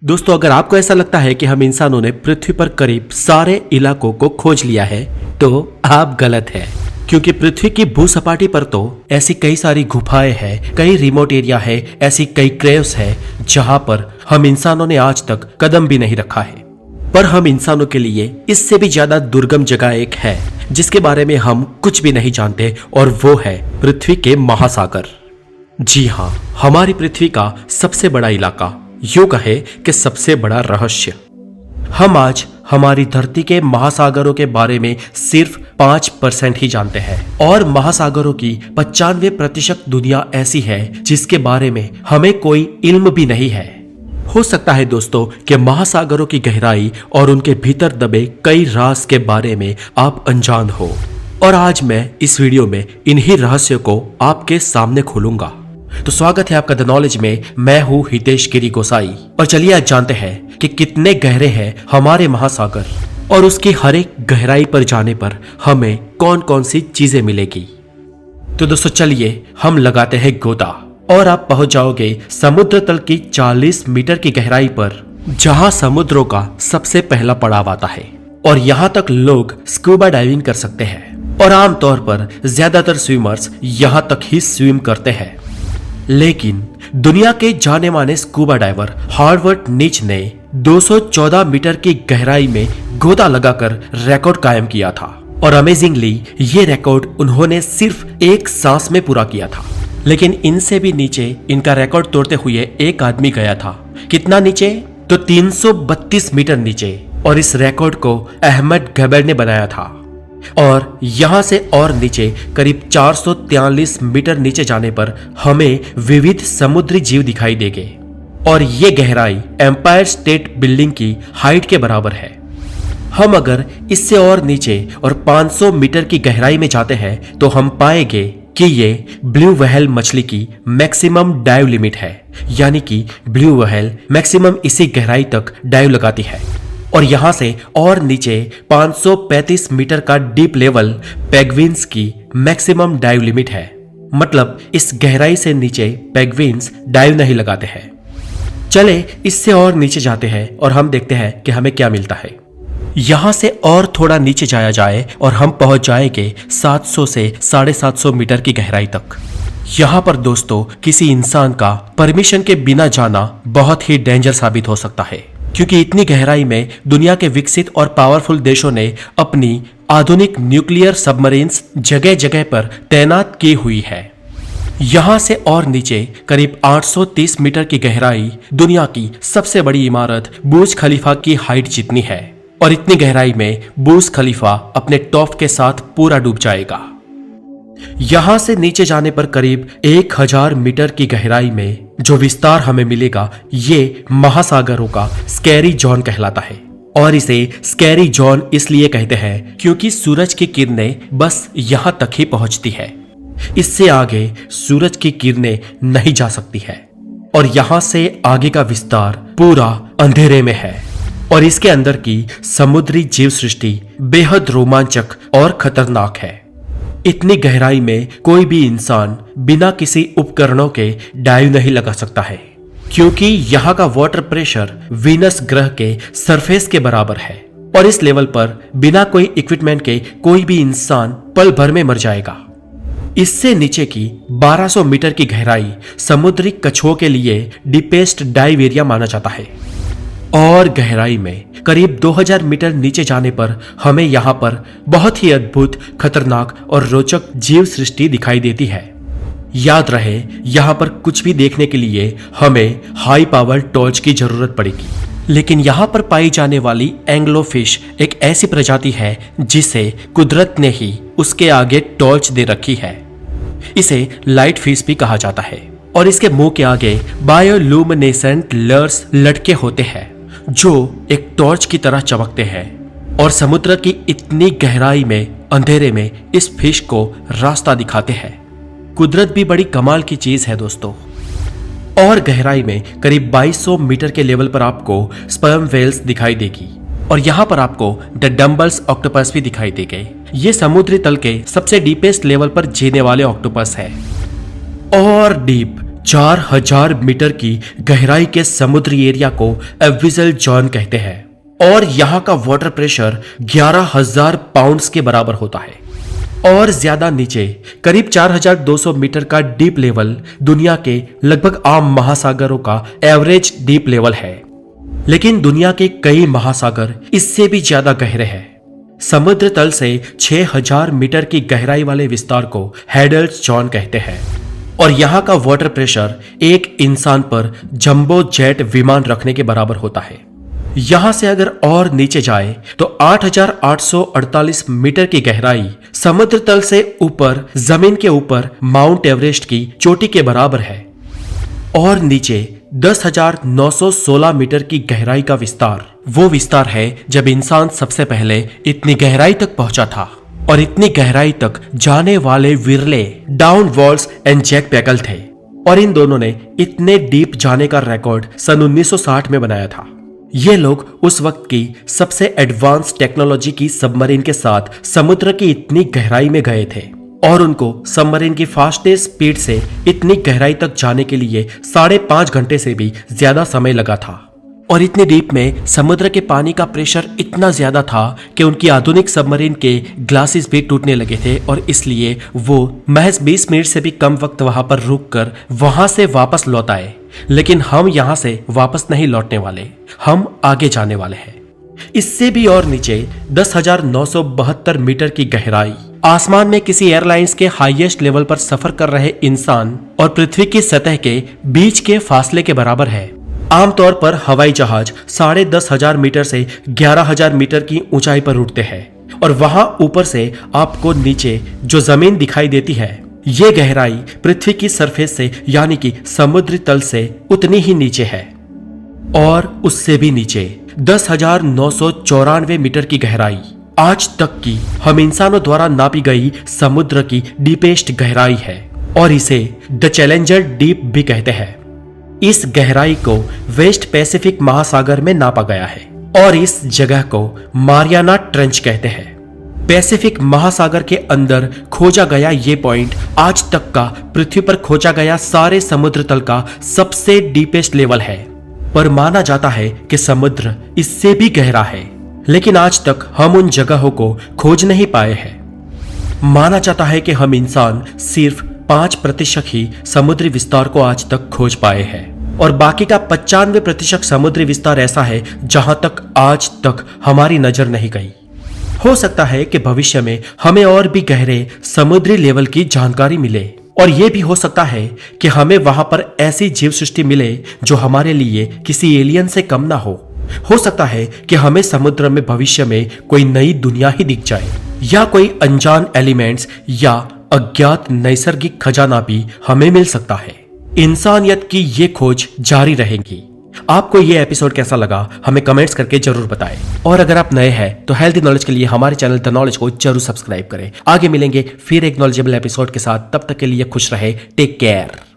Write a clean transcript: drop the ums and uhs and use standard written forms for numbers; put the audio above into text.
दोस्तों, अगर आपको ऐसा लगता है कि हम इंसानों ने पृथ्वी पर करीब सारे इलाकों को खोज लिया है तो आप गलत हैं, क्योंकि पृथ्वी की भूसपाटी पर तो ऐसी कई सारी गुफाएं हैं, कई रिमोट एरिया है, ऐसी कई क्रेव्स है जहां पर हम इंसानों ने आज तक कदम भी नहीं रखा है। पर हम इंसानों के लिए इससे भी ज्यादा दुर्गम जगह एक है जिसके बारे में हम कुछ भी नहीं जानते, और वो है पृथ्वी के महासागर। जी हाँ, हमारी पृथ्वी का सबसे बड़ा इलाका, यूं कहे कि सबसे बड़ा रहस्य। हम आज हमारी धरती के महासागरों के बारे में सिर्फ 5% ही जानते हैं, और महासागरों की 95% दुनिया ऐसी है जिसके बारे में हमें कोई इल्म भी नहीं है। हो सकता है दोस्तों कि महासागरों की गहराई और उनके भीतर दबे कई राज के बारे में आप अनजान हो, और आज मैं इस वीडियो में इन्हीं रहस्यों को आपके सामने खोलूंगा। तो स्वागत है आपका द नॉलेज में। मैं हूं हितेश गिरी गोसाई, और चलिए आज जानते हैं कि कितने गहरे हैं हमारे महासागर, और उसकी हर एक गहराई पर जाने पर हमें कौन कौन सी चीजें मिलेगी। तो दोस्तों चलिए हम लगाते हैं गोता, और आप पहुंच जाओगे समुद्र तल की 40 मीटर की गहराई पर, जहां समुद्रों का सबसे पहला पड़ाव आता है। और यहां तक लोग स्कूबा डाइविंग कर सकते हैं, और आमतौर पर ज्यादातर स्विमर्स यहां तक ही स्विम करते हैं। लेकिन दुनिया के जाने माने स्कूबा डाइवर हार्वर्ड नीच ने 214 मीटर की गहराई में गोता लगाकर रिकॉर्ड कायम किया था, और अमेजिंगली ये रिकॉर्ड उन्होंने सिर्फ एक सांस में पूरा किया था। लेकिन इनसे भी नीचे इनका रिकॉर्ड तोड़ते हुए एक आदमी गया था। कितना नीचे? तो 332 मीटर नीचे, और इस रिकॉर्ड को अहमद गबर ने बनाया था। और यहां से और नीचे करीब 443 मीटर नीचे जाने पर हमें विविध समुद्री जीव दिखाई देंगे, और ये गहराई एम्पायर स्टेट बिल्डिंग की हाइट के बराबर है। हम अगर इससे और नीचे और 500 मीटर की गहराई में जाते हैं तो हम पाएंगे कि ये ब्लू व्हेल मछली की मैक्सिमम डाइव लिमिट है, यानी कि ब्लू व्हेल मैक्सिमम इसी गहराई तक डाइव लगाती है। और यहां से और नीचे 535 मीटर का डीप लेवल पेंगुइन्स की मैक्सिमम डाइव लिमिट है। मतलब इस गहराई से नीचे पेंगुइन्स डाइव नहीं लगाते हैं। चले इससे और नीचे जाते हैं और हम देखते हैं कि हमें क्या मिलता है। यहां से और थोड़ा नीचे जाया जाए और हम पहुंच जाएंगे 700 से 750 मीटर की गहराई तक। यहां पर दोस्तों किसी इंसान का परमिशन के बिना जाना बहुत ही डेंजर साबित हो सकता है, क्योंकि इतनी गहराई में दुनिया के विकसित और पावरफुल देशों ने अपनी आधुनिक न्यूक्लियर सबमरीन्स जगह जगह पर तैनात की हुई है। यहां से और नीचे करीब 830 मीटर की गहराई दुनिया की सबसे बड़ी इमारत बुर्ज खलीफा की हाइट जितनी है, और इतनी गहराई में बुर्ज खलीफा अपने टॉप के साथ पूरा डूब जाएगा। यहां से नीचे जाने पर करीब 1000 मीटर की गहराई में जो विस्तार हमें मिलेगा, ये महासागरों का स्कैरी जोन कहलाता है। और इसे स्कैरी जोन इसलिए कहते हैं क्योंकि सूरज की किरणें बस यहां तक ही पहुंचती है, इससे आगे सूरज की किरणें नहीं जा सकती है। और यहां से आगे का विस्तार पूरा अंधेरे में है, और इसके अंदर की समुद्री जीव सृष्टि बेहद रोमांचक और खतरनाक है। इतनी गहराई में कोई भी इंसान बिना किसी उपकरणों के डाइव नहीं लगा सकता है, क्योंकि यहाँ का वाटर प्रेशर वीनस ग्रह के सरफेस के बराबर है, और इस लेवल पर बिना कोई इक्विपमेंट के कोई भी इंसान पल भर में मर जाएगा। इससे नीचे की 1200 मीटर की गहराई समुद्री कछुओं के लिए डीपेस्ट डाइव एरिया माना जाता है। और गहराई में करीब 2000 मीटर नीचे जाने पर हमें यहाँ पर बहुत ही अद्भुत, खतरनाक और रोचक जीव सृष्टि दिखाई देती है। याद रहे, यहाँ पर कुछ भी देखने के लिए हमें हाई पावर टॉर्च की जरूरत पड़ेगी। लेकिन यहाँ पर पाई जाने वाली एंग्लोफिश एक ऐसी प्रजाति है जिसे कुदरत ने ही उसके आगे टॉर्च दे रखी है। इसे लाइट फिश भी कहा जाता है, और इसके मुंह के आगे बायोलुमिनेसेंट लर्स लटके होते हैं जो एक टॉर्च की तरह चमकते हैं, और समुद्र की इतनी गहराई में अंधेरे में इस फिश को रास्ता दिखाते हैं। कुदरत भी बड़ी कमाल की चीज है दोस्तों। और गहराई में करीब 2200 मीटर के लेवल पर आपको स्पर्म वेल्स दिखाई देगी, और यहाँ पर आपको द डम्बल्स ऑक्टोपस भी दिखाई देंगे। ये समुद्री तल के सबसे डीपेस्ट लेवल पर जीने वाले ऑक्टोपस है। और डीप 4000 मीटर की गहराई के समुद्री एरिया को एबिसल जोन कहते हैं और यहाँ का वाटर प्रेशर 11,000 पाउंड्स के बराबर होता है। और ज्यादा नीचे करीब 4200 मीटर का डीप लेवल दुनिया के लगभग आम महासागरों का एवरेज डीप लेवल है। लेकिन दुनिया के कई महासागर इससे भी ज्यादा गहरे हैं। समुद्र तल से 6000 मीटर की गहराई वाले विस्तार को हैडल्स जोन कहते हैं और यहाँ का वाटर प्रेशर एक इंसान पर जंबो जेट विमान रखने के बराबर होता है। यहां से अगर और नीचे जाए तो 8848 मीटर की गहराई समुद्र तल से ऊपर जमीन के ऊपर माउंट एवरेस्ट की चोटी के बराबर है। और नीचे 10,916 मीटर की गहराई का विस्तार वो विस्तार है जब इंसान सबसे पहले इतनी गहराई तक पहुंचा था। और इतनी गहराई तक जाने वाले विरले डाउन वॉल्स एंड जैक पैकल थे और इन दोनों ने इतने डीप जाने का रिकॉर्ड सन 1960 में बनाया था। ये लोग उस वक्त की सबसे एडवांस टेक्नोलॉजी की सबमरीन के साथ समुद्र की इतनी गहराई में गए थे और उनको सबमरीन की फास्टेस्ट स्पीड से इतनी गहराई तक जाने के लिए 5.5 घंटे से भी ज्यादा समय लगा था। और इतनी डीप में समुद्र के पानी का प्रेशर इतना ज्यादा था कि उनकी आधुनिक सबमरीन के ग्लासेस भी टूटने लगे थे और इसलिए वो महज 20 मिनट से भी कम वक्त वहां पर रुककर वहां से वापस लौट आए। लेकिन हम यहां से वापस नहीं लौटने वाले, हम आगे जाने वाले हैं। इससे भी और नीचे 10,972 मीटर की गहराई आसमान में किसी एयरलाइंस के हाईएस्ट लेवल पर सफर कर रहे इंसान और पृथ्वी की सतह के बीच के फासले के बराबर है। आमतौर पर हवाई जहाज 10,500 मीटर से 11,000 मीटर की ऊंचाई पर उड़ते हैं और वहां ऊपर से आपको नीचे जो जमीन दिखाई देती है ये गहराई पृथ्वी की सरफेस से यानी कि समुद्री तल से उतनी ही नीचे है। और उससे भी नीचे 10,994 मीटर की गहराई आज तक की हम इंसानों द्वारा नापी गई समुद्र की डीपेस्ट गहराई है और इसे द चैलेंजर डीप भी कहते हैं। इस गहराई को वेस्ट पैसिफिक महासागर में नापा गया है और इस जगह को मारियाना ट्रेंच कहते हैं। पैसिफिक महासागर के अंदर खोजा गया ये पॉइंट आज तक का पृथ्वी पर खोजा गया सारे समुद्र तल का सबसे डीपेस्ट लेवल है। पर माना जाता है कि समुद्र इससे भी गहरा है, लेकिन आज तक हम उन जगहों को खोज नहीं पाए हैं। माना जाता है कि हम इंसान सिर्फ 5% ही समुद्री विस्तार को आज तक खोज पाए हैं और बाकी का 95% समुद्री विस्तार ऐसा है जहां तक आज तक हमारी नजर नहीं गई। हो सकता है कि भविष्य में हमें और भी गहरे समुद्री लेवल की जानकारी मिले और यह भी हो सकता है कि हमें वहां पर ऐसी जीव सृष्टि मिले जो हमारे लिए किसी एलियन से कम ना हो सकता है कि हमें समुद्र में भविष्य में कोई नई दुनिया ही दिख जाए या कोई अनजान एलिमेंट्स या अज्ञात नैसर्गिक खजाना भी हमें मिल सकता है। इंसानियत की ये खोज जारी रहेगी। आपको ये एपिसोड कैसा लगा हमें कमेंट्स करके जरूर बताएं और अगर आप नए हैं तो हेल्दी नॉलेज के लिए हमारे चैनल द नॉलेज को जरूर सब्सक्राइब करें। आगे मिलेंगे फिर एक नॉलेजेबल एपिसोड के साथ, तब तक के लिए खुश रहे, टेक केयर।